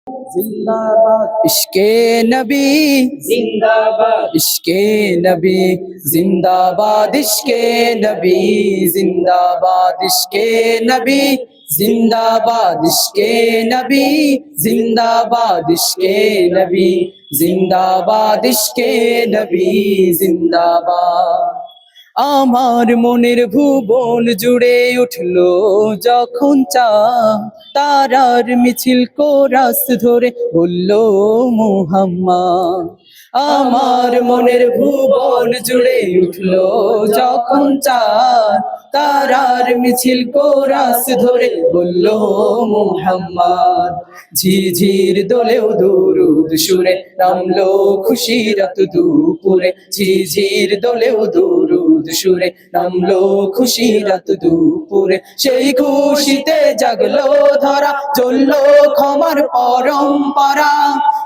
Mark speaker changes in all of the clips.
Speaker 1: जिंदाबाद इश्के नबी जिंदाबाद इश्के नबी जिंदाबाद इश्के नबी जिंदाबाद इश्के नबी जिंदाबाद इश्के नबी जिंदाबाद इश्के नबी जिंदाबाद इश्के नबी जिंदाबाद আমার মনের ভুবন জুড়ে উঠলো যখন তারার মিছিল কোরাস ধরে বলল মুহাম্মদ। আমার মনের ভুবন জুড়ে উঠলো যখন তারার মিছিল কোরাস ধরে বলল মুহাম্মদ। ঝিঝির দোলেও দুরুদ সুরে নামলো খুশিরাত দুপুরে, ঝিঝির দোলেও দুরুদ সুরে নামলো খুশিরাত দুপুরে। সেই খুশিতে জাগলো ধরা, জ্বললো ক্ষমার পরম্পরা,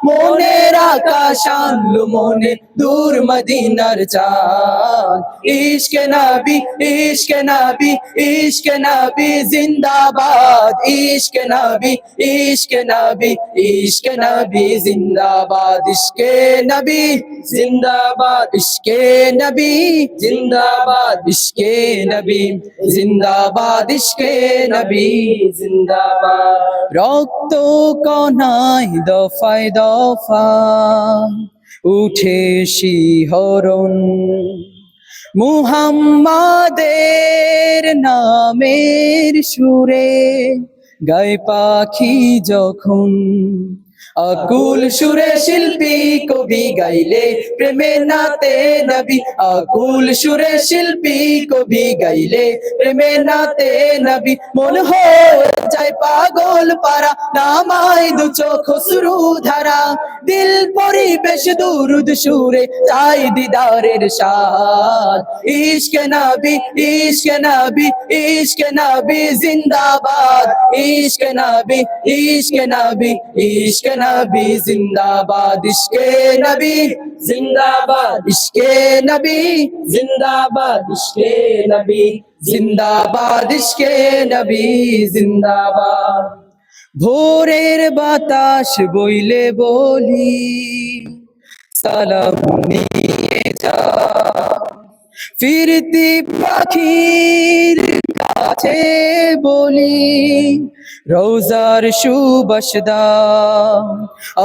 Speaker 1: মনের আকাশ আনলো মনে দূর মদিনার চাঁদ। ইশকে নবী ইশকে নবী ইশকে নবী জিন্দাবাদ, ইশকে নবী ইশকে নবী ইশকে নবী জিন্দাবাদ, ইশকে নবী জিন্দাবাদ ইশকে নবী জিন্দাবাদ ইশকে নবী জিন্দাবাদ ইশকে নবী জিন্দাবাদ। রক্ত কণায় দফায় দফায় উঠে শিহরণ, মুহাম্মাদের নামের সুরে গায় পাখি যখন। আকুল সুরে শিল্পী কবি গাইলে প্রেমে নাতে নবী, আকুল সুরে শিল্পী কবি গাইলে প্রেমে নাতে নবী। মন হয়ে যায় পাগল পারা, নামায় দু চোখ অশ্রু ধারা, দিল পরিবেশ দুরুদ সুরে চাই দিদারের স্বাদ। ইশকে নবী ইশকে নবী ইশকে নবী জিন্দাবাদ, ইশকে নবী ইশকে নবী ইশকে নবী জিন্দাবাদ, ইশকে নবী জিন্দাবাদ ইশকে নবী জিন্দাবাদ ইশকে নবী জিন্দাবাদ ইশকে নবী জিন্দাবাদ। ভোরের বাতাস বইলে বলি সালাম নিয়ে যা, ফিরতি পাখির কাছে বলি রোজার সুবাস দাও।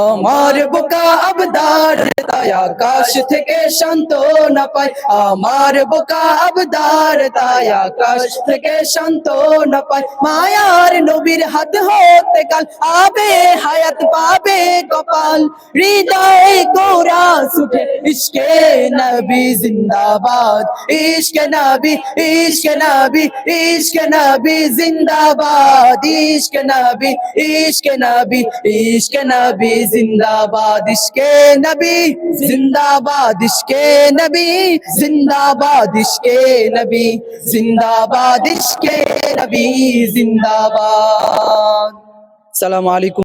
Speaker 1: আমার বোকা আবদার তাই আকাশ থেকে শান্ত না পায়, আমার বোকা আবদার তাই আকাশ থেকে শান্ত না পায়। মায়ার নবীর হাত হতে কাল আবে হায়াত পাবে কপাল, হৃদয়ে কোরাস উঠে ইশকে নবী জিন্দাবাদ, ইশকে নবী ইশকে নবী ইশকে নবী জিন্দাবাদ, ইশকে নবী ইশকে নবী ইশকে নবী জিন্দাবাদ, ইশকে নবী জিন্দাবাদ ইশকে নবী জিন্দাবাদ ইশকে নবী জিন্দাবাদ ইশকে নবী জিন্দাবাদ। আসসালামু আলাইকুম।